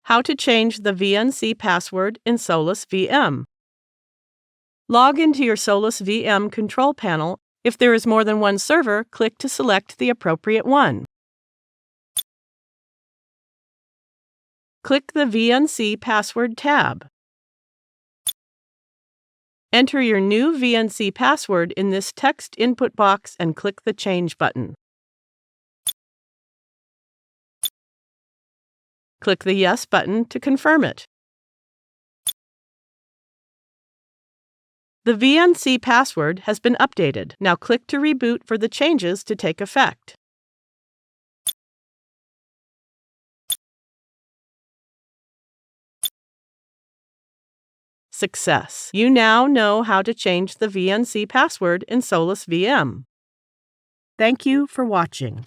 How to change the VNC password in SolusVM. Log into your SolusVM control panel. If there is more than one server, click to select the appropriate one. Click the VNC Password tab. Enter your new VNC password in this text input box and click the Change button. Click the Yes button to confirm it. The VNC password has been updated. Now click to reboot for the changes to take effect. Success! You now know how to change the VNC password in SolusVM. Thank you for watching.